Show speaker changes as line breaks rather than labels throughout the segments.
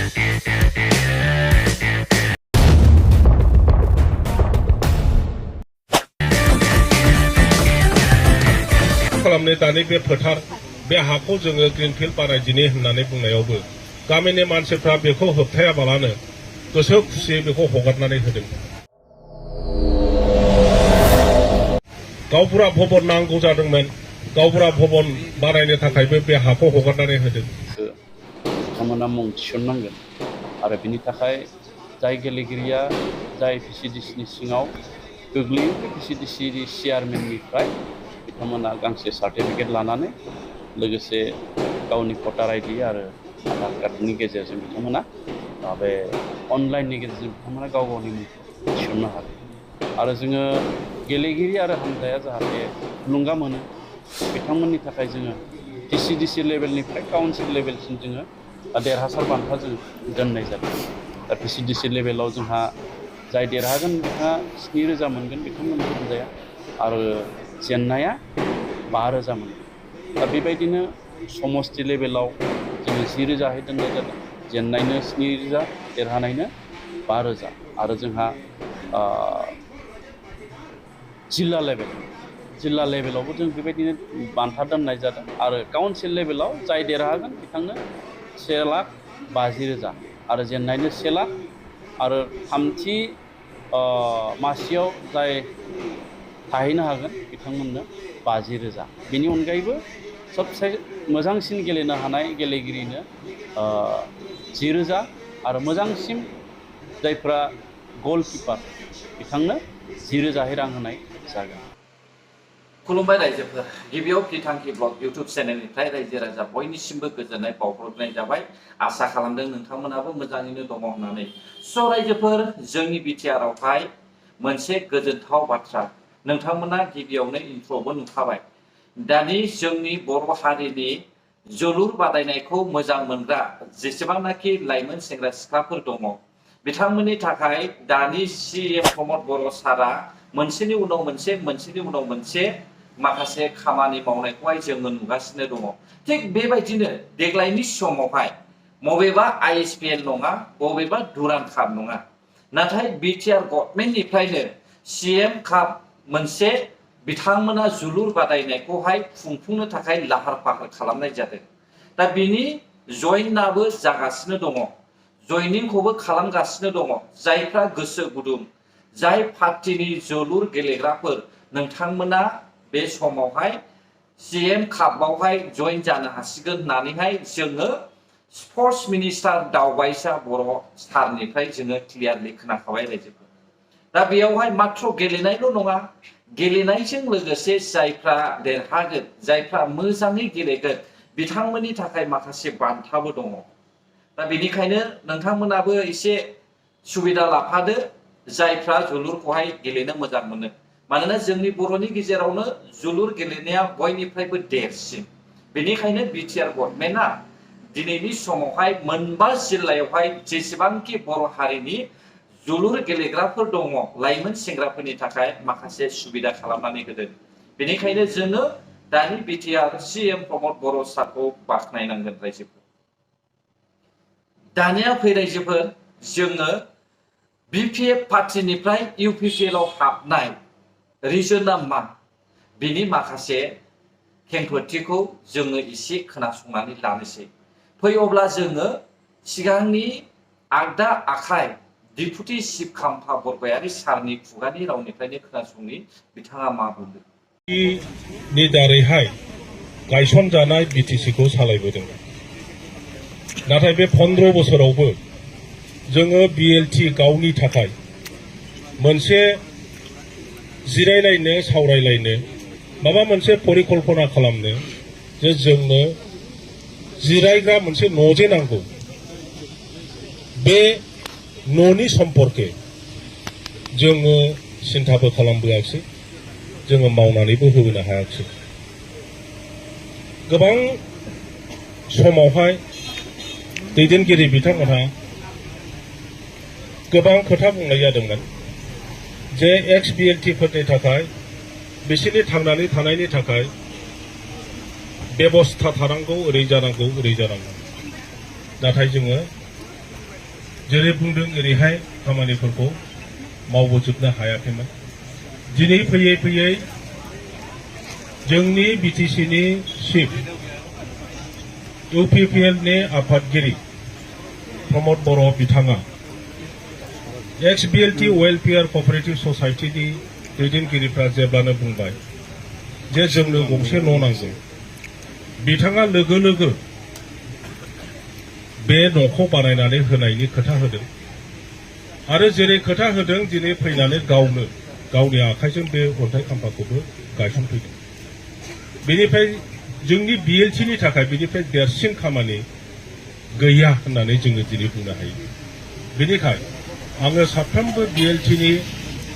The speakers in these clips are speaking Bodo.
खालामनो दानि बे फोथार बे हाखौ जोङो ग्रिनफिल्ड बानायदिनि होननानै बुंनायावबो गामिनि मानसिफ्रा बेखौ होबथायाबालानो गोसो खुसियै बेखौ हगारनानै होदों। गावबुरा भवन नांगौ जादोंमोन, गावबुरा भवन बानायनो थाखायबो बे हाखौ हगारनानै होदों।
बिथांमोना मुं थिसननांगोन आरो बिनि थाखाय जाय गेलेगिरिया जाय भिसिडिसिनि सिङाव गोग्लैयो बे भिसिडिसिनि चेयारमेननिफ्राय बिथांमोना गांसे सार्टिफिकेट लानानै लोगोसे गावनि भटार आइडि आरो आधार कार्डनि गेजेरजों बिथांमोना बे अनलाइननि गेजेरजों बिथांमोना गाव गावनि मुंखौ थिसननो हागोन आरो जोङो गेलेगिरि आरो हानजाया जाहाथे थुलुंगा मोनो बिथांमोननि थाखाय जोङो भिसिडिसि लेभेलनिफ्राय काउन्सिल लेभेलसिम जोङो देरहासार बान्था जों दोननाय जादों। दा भिसिडिसि लेभेलाव जोंहा जाय देरहागोन बिथाङा 7,000 मोनगोन बिथांमोननि हानजाया आरो जेननाया 5,000 मोनगोन। दा बेबायदिनो समष्टि लेभेलाव जोङो 10,000 दोननाय जादों, जेननायनो 7,000 देरहानायनो 5,000 आरो जोंहा जिल्ला लेभेलावबो जों बेबायदिनो बान्था दोननाय जादों आरो काउन्सिल लेभेलाव जाय देरहागोन बिथांनो 1,50,000 आरो जेननायनो 1 लाख आरो थामथि मासियाव जाय थाहैनो हागोन बिथांमोननो 50,000। बेनि अनगायैबो सबसे मोजांसिन गेलेनो हानाय गेलेगिरिनो 10,000 आरो मोजांसिन जायफ्रा गलकिपार बिथांनो 10,000 रां होनाय जागोन।
खुलुमबाय रायजोफोर, गिबियाव बिथांखि ब्लग इउट्युब चेनेलनिफ्राय रायजो राजा बयनिसिमबो गोजोननाय बावहरनाय जाबाय। आसा खालामदों नोंथांमोनाबो मोजाङैनो दङ होननानै। स' रायजोफोर, जोंनि बिटिआरआवहाय मोनसे गोजोनथाव बाथ्रा, नोंथांमोना गिबियावनो इन्ट्र'बो नुखाबाय। दानि जोंनि बर' हारिनि जोलुर बादायनायखौ मोजां मोनग्रा जेसेबांनाखि लाइमोन सेंग्रा सिख्लाफोर दङ बिथांमोननि थाखाय दानि CM प्रमद बर' सारा मोनसेनि उनाव मोनसे माखासे खामानि मावनायखौहाय जोङो नुगासिनो दङ। थिग बेबायदिनो देग्लायनि समावहाय बबेबा ISPL नङा, बबेबा दुरान्ड काप नङा, नाथाय बिटिआर गभर्नमेन्टनिफ्रायनो CM काप मोनसे बिथांमोना जोलुर बादायनायखौहाय खुंफुंनो थाखाय लाहार फाहार खालामनाय जादों। दा बिनि जइनाबो जागासिनो दङ, जइनिंखौबो खालामगासिनो दङ। जायफ्रा गोसो गुदुं, जाय पार्टिनि जोलुर गेलेग्राफोर, नोंथांमोना बे समावहाय CM कापआवहाय जइन जानो हासिगोन होननानैहाय जोङो स्पर्ट्स मिनिस्टार दावबायसा बर' सारनिफ्राय जोङो क्लियारलि खोनाखाबाय रायजोफोर। दा बेयावहाय माथ्र गेलेनायल' नङा, गेलेनायजों लोगोसे जायफ्रा देरहागोन, जायफ्रा मोजाङै गेलेगोन बिथांमोननि थाखाय माखासे बान्थाबो दङ। दा बेनिखायनो नोंथांमोनाबो एसे सुबिदा लाफादो, जायफ्रा जोलुरखौहाय गेलेनो मोजां मोनो। मानोना जोंनि बर'नि गेजेरावनो जोलुर गेलेनाया बयनिफ्रायबो देरसिन। बेनिखायनो बिटिआर गभर्नमेन्टआ दिनैनि समावहाय मोनबा जिल्लायावहाय जेसेबांखि बर' हारिनि जोलुर गेलेग्राफोर दङ लाइमोन सेंग्राफोरनि थाखाय माखासे सुबिदा खालामनानै होदों। बेनिखायनो जोङो दानि बिटिआर CM प्रमद बर' सारखौ बाख्नायनांगोन रायजोफोर। दानिया फै रायजोफोर, जोङो BPF पार्टिनिफ्राय UPPL आव हाबनाय रिजोना मा, बिनि माखासे खेंफोरथिखौ जोङो एसे खोनासंनानै लानोसै। फै अब्ला जोङो सिगांनि आगदा आखाइ डिपुटि चिफ खाम्फा बरगयारि सारनि खुगानि रावनिफ्रायनो खोनासंनि, बिथाङा मा बुंदों।
नि दारैहाय गायसनजानाय BTCखौ सालायबोदों। नाथाय बे 15 बोसोरावबो जोङो BLT गावनि थाखाय मोनसे जिरायलायनो, सावरायलायनो, माबा मोनसे परिकल्पना खालामनो जे जोंनो जिरायग्रा मोनसे न' जे नांगौ, बे न'नि सम्पर्के जोङो सिन्थाबो खालामबोआखै, जोङो मावनानैबो होबोनो हायाखै। गोबां समावहाय दैदेनगिरि बिथांमोनहा गोबां खोथा बुंनाय जादोंमोन जे ex-BLTफोरनि थाखाय बिसोरनि थांनानै थानायनि थाखाय बेबस्था थानांगौ, ओरै जानांगौ, ओरै जानांगौ। नाथाय जोङो जेरै बुंदों ओरैहाय खामानिफोरखौ मावबोजोबनो हायाखैमोन दिनै फैयै फैयै जोंनि बिटिसिनि चिफ इउपिपिएल नि आफादगिरि प्रमद बर' बिथाङा एक्स-बिएलटि वेलफेयार क'अपारेटिभ ससाइटिनि दैदेनगिरिफ्रा जेब्लानो बुंबाय जे जोंनो गंसे न' नांगौ बिथाङा लोगो लोगो बे न'खौ बानायनानै होनायनि खोथा होदों आरो जेरै खोथा होदों दिनै फैनानै गावनो गावनि आखाइजों बे अन्थाइ खाम्फाखौबो गायसनफैदों बेनिफ्राय जोंनि बिएलटिनि थाखाय बेनिफ्राय देरसिन खामानि गैया होननानै जोङो दिनै बुंनो हायो बेनिखायनो आङो साफ्रोमबो बिएलटिनि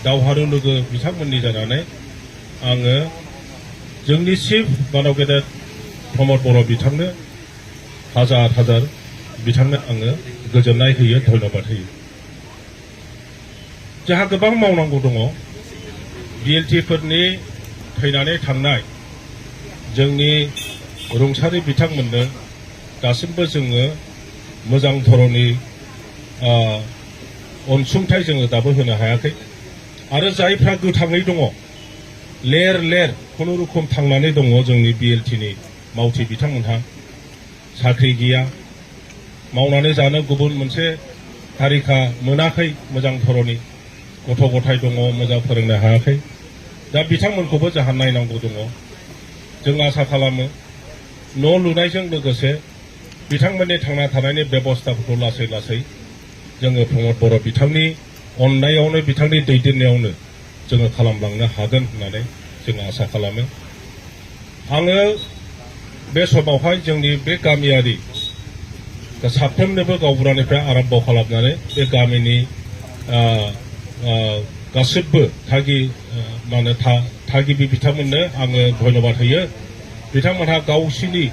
दावहारु लोगो बिथांमोननि जानानै आङो जोंनि चिफ मानव गेदेर प्रमद बर' बिथांनो हाजार हाजार बिथांनो आङो गोजोननाय होयो धन्यबाद होयो जोंहा गोबां मावनांगौ दङ बिएलटिफोरनि थैनानै थांनाय जोंनि रुंसारि बिथांमोननो दासिमबो जोङो मोजां धरननि अनसुंथाइ जोङो दाबो होनो हायाखै आरो जायफ्रा गोथाङै दङ लेर लेर खुनुरुखुम थांनानै दङ जोंनि बिएलटिनि मावथि बिथांमोनहा साख्रि गैया मावनानै जानो गुबुन मोनसे थारिखा मोनाखै मोजां धरननि गथ' गथाय दङ मोजां फोरोंनो हायाखै दा बिथांमोनखौबो जोंहा नायनांगौ दङ जों आसा खालामो न' लुनायजों लोगोसे बिथांमोननि थांना थानायनि बेबस्थाफोरखौ लासै लासै जोङो प्रमद बर' बिथांनि अननायावनो बिथांनि दैदेननायावनो जोङो खालामलांनो हागोन होननानै जोङो आसा खालामो आङो बे समावहाय जोंनि बे गामियारि साफ्रोमनोबो गावबुरानिफ्राय आरम्भ खालामनानै बे गामिनि गासिबो थागिबि बिथांमोननो आङो धन्यबाद होयो बिथांमोनहा गावसिनि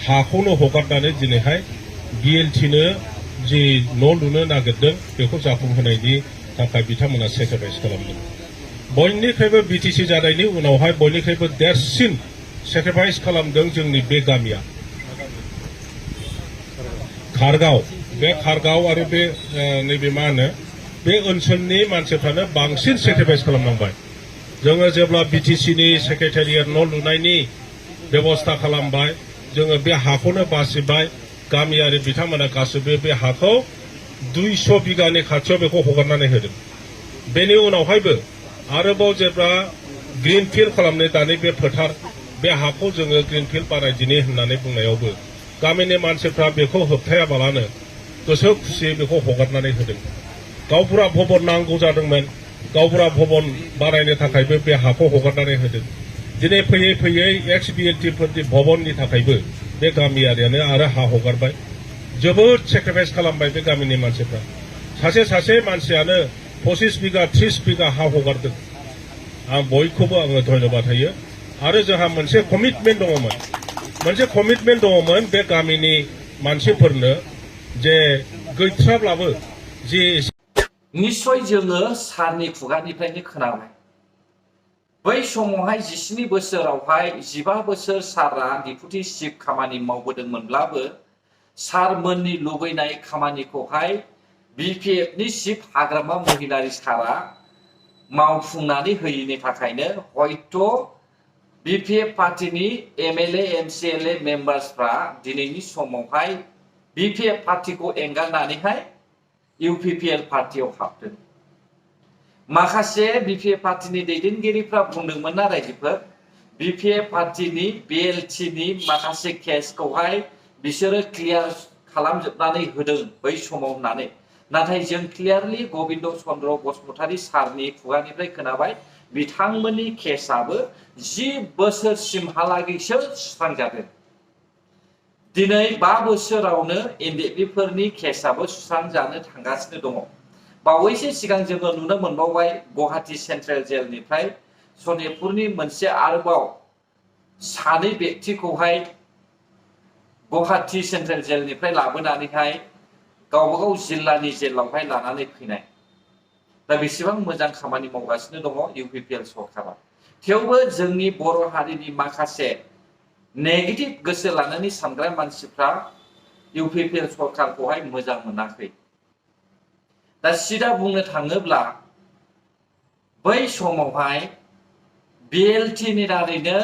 हाखौनो हगारनानै दिनैहाय बिएलटिनो जि न' लुनो नागिरदों बेखौ जाफुंहोनायनि थाखाय बिथांमोना सेक्रिफाइस खालामदों बयनिख्रुइबो बिटिसि जानायनि उनावहाय बयनिख्रुइबो देरसिन सेक्रिफाइस खालामदों जोंनि बे गामिया खारगाव बे खारगाव आरो बे नैबे मा होनो बे ओनसोलनि मानसिफ्रानो बांसिन सेक्रिफाइस खालामनांबाय जोङो जेब्ला बिटिसिनि सेक्रेटारियेट न' लुनायनि बेबस्था खालामबाय जोङो बे हाखौनो बासिबाय गामियारि बिथांमोना गासिबो बे हाखौ 200 बिगानि खाथियाव बेखौ हगारनानै होदों बेनि उनावहायबो आरोबाव जेब्ला ग्रिनफिल्ड खालामनो दानि बे फोथार बे हाखौ जोङो ग्रिनफिल्ड बानायदिनि होननानै बुंनायावबो गामिनि मानसिफ्रा बेखौ होबथायाबालानो गोसो खुसियै बेखौ हगारनानै होदों गावबुरा भवन नांगौ जादोंमोन गावबुरा भवन बानायनो थाखायबो बे हाखौ हगारनानै होदों दिनै फैयै फैयै एक्स-बिएलटिफोरनि भवननि थाखायबो बे गामियारियानो आरो हा हगारबाय जोबोद सेक्रिफाइस खालामबाय बे गामिनि मानसिफ्रा सासे मानसियानो 25 बिगा 30 बिगा हा हगारदों आं बयखौबो आङो धन्यबाद होयो आरो जोंहा मोनसे कमिटमेन्ट दङमोन बे गामिनि मानसिफोरनो जे गैथ्राब्लाबो जे
निश्चय जोङो सारनि खुगानिफ्रायनो खोनाबाय बै समावहाय 17 बोसोरावहाय 15 बोसोर सारा डिपुटि चिफ खामानि मावबोदोंमोनब्लाबो सारमोननि लुबैनाय खामानिखौहाय बिपिएफनि चिफ हाग्रामा महिलारि सारा मावफुंनानै होयैनि थाखायनो हयथ' बिपिएफ पार्टीनि एमएलए एमसिएलए मेम्बार्सफ्रा दिनैनि समावहाय बिपिएफ पार्टीखौ एंगारनानैहाय इउपिपिएल पार्टीयाव हाबदों माखासे बिपिएफ पार्टीनि दैदेनगिरिफ्रा बुंदोंमोन ना रायजोफोर बिपिएफ पार्टीनि बिएलटिनि माखासे केसखौहाय बिसोरो क्लियार खालामजोबनानै होदों बै समाव होननानै नाथाय जों क्लियारलि गबिन्द चन्द्र बसुमतारी सारनि खुगानिफ्राय खोनाबाय बिथांमोननि केसआबो 10 बोसोरसिमहालागैसो सुस्रांजादों दिनै 5 बोसोरावनो एनडिएफबिफोरनि केसआबो सुस्रांजानो थांगासिनो दङ बावैसो सिगां जोङो नुनो मोनबावबाय गुवाहाटी सेन्ट्रेल जेलनिफ्राय सनितपुरनि मोनसे आरोबाव सानै व्यक्तिखौहाय गुवाहाटी सेन्ट्रेल जेलनिफ्राय लाबोनानैहाय गावबागाव जिल्लानि जेलावहाय लानानै फैनाय दा बेसेबां मोजां खामानि मावगासिनो दङ इउपिपिएल सरकारा थेवबो जोंनि बर' हारिनि माखासे नेगेटिभ गोसो लानानै सानग्रा मानसिफ्रा इउपिपिएल सरकारखौहाय मोजां मोनाखै दा सिदा बुंनो थाङोब्ला बै समावहाय BLT नि दारैनो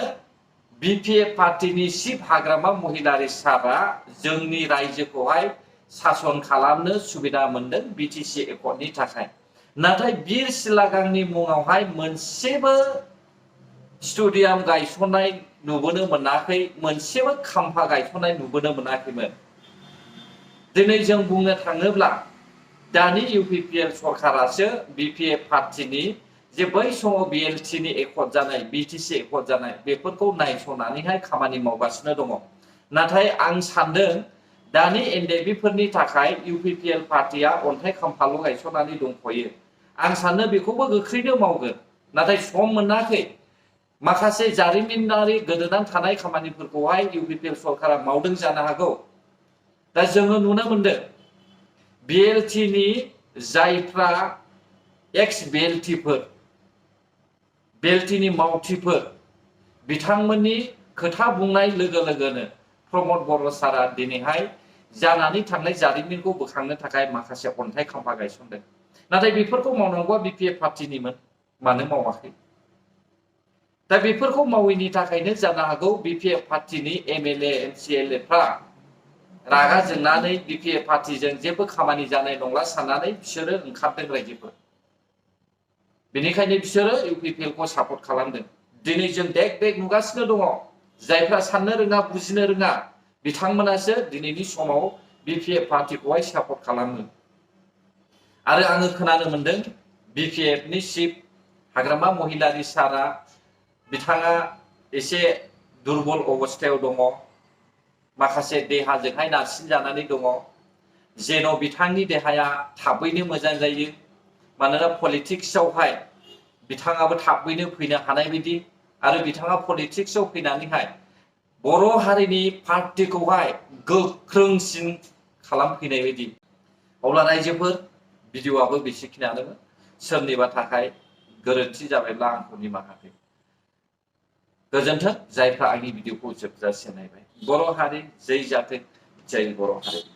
BPF पार्टीनि चिफ हाग्रामा महिलारि सारा जोंनि रायजोखौहाय सासन खालामनो सुबिदा मोनदों BTC एकर्डनि थाखाय। नाथाय बिर सिलागांनि मुङावहाय मोनसेबो स्टेडियाम गायसननाय नुबोनो मोनाखै, मोनसेबो खाम्फा गायसननाय नुबोनो मोनाखैमोन। दिनै जों बुंनो थाङोब्ला दानि UPPL सरकारासो BPF पार्टीनि जे बै समाव BLT नि एकर्ड जानाय, BTC एकर्ड जानाय बेफोरखौ नायसंनानैहाय खामानि मावगासिनो दङ। नाथाय आं सानदों दानि एनडेबिफोरनि थाखाय UPPL पार्टीया अन्थाइ खाम्फाल' गायसननानै दंथ'यो। आं सानो बेखौबो गोख्रैनो मावगोन, नाथाय सम मोनाखै। माखासे जारिमिनारि गोदोनानै थानाय खामानिफोरखौहाय UPPL सरकारा मावदों जानो हागौ। दा जोङो नुनो मोनदों BLT नि जायफ्रा एक्स BLTफोर, BLT नि मावथिफोर, बिथांमोननि खोथा बुंनाय लोगो लोगोनो प्रमद बर' सारा दिनैहाय जानानै थांनाय जारिमिनखौ बोखांनो थाखाय माखासे अन्थाइ खाम्फा गायसनदों। नाथाय बेफोरखौ मावनांगौआ BPF पार्टीनिमोन, मानो मावाखै? दा बेफोरखौ मावैनि थाखायनो जानो हागौ BPF पार्टीनि MLA MCLA फ्रा रागा जोंनानै BPF पार्टीजों जेबो खामानि जानाय नंला साननानै बिसोरो ओंखारदों रायजोफोर। बेनिखायनो बिसोरो UPPL खौ सापर्ट खालामदों। दिनै जों देख देख नुगासिनो दङ, जायफ्रा साननो रोङा बुजिनो रोङा बिथांमोनासो दिनैनि समाव BPF पार्टीखौहाय सापर्ट खालामो। आरो आङो खोनानो मोनदों BPF नि चिफ हाग्रामा महिलारि सारा बिथाङा एसे दुरबल अबस्थायाव दङ, माखासे देहाजोंहाय नारसिन जानानै दङ। जेन' बिथांनि देहाया थाबैनो मोजां जायो, मानोना पलिटिक्सआवहाय बिथाङाबो थाबैनो फैनो हानाय बायदि, आरो बिथाङा पलिटिक्सआव फैनानैहाय बर' हारिनि पार्टीखौहाय गोख्रोंसिन खालामफैनाय बायदि। अब्ला रायजोफोर, भिडिअ'आबो बेसेखिनियानोमोन। सोरनिबा थाखाय गोरोन्थि जाबायब्ला आंखौ निमाहा हो। गोजोन्थों जायफ्रा आंनि भिडिअ'खौ जोबजासिम नायबाय। बर' हारि जै जाथों, जै बर' हारि।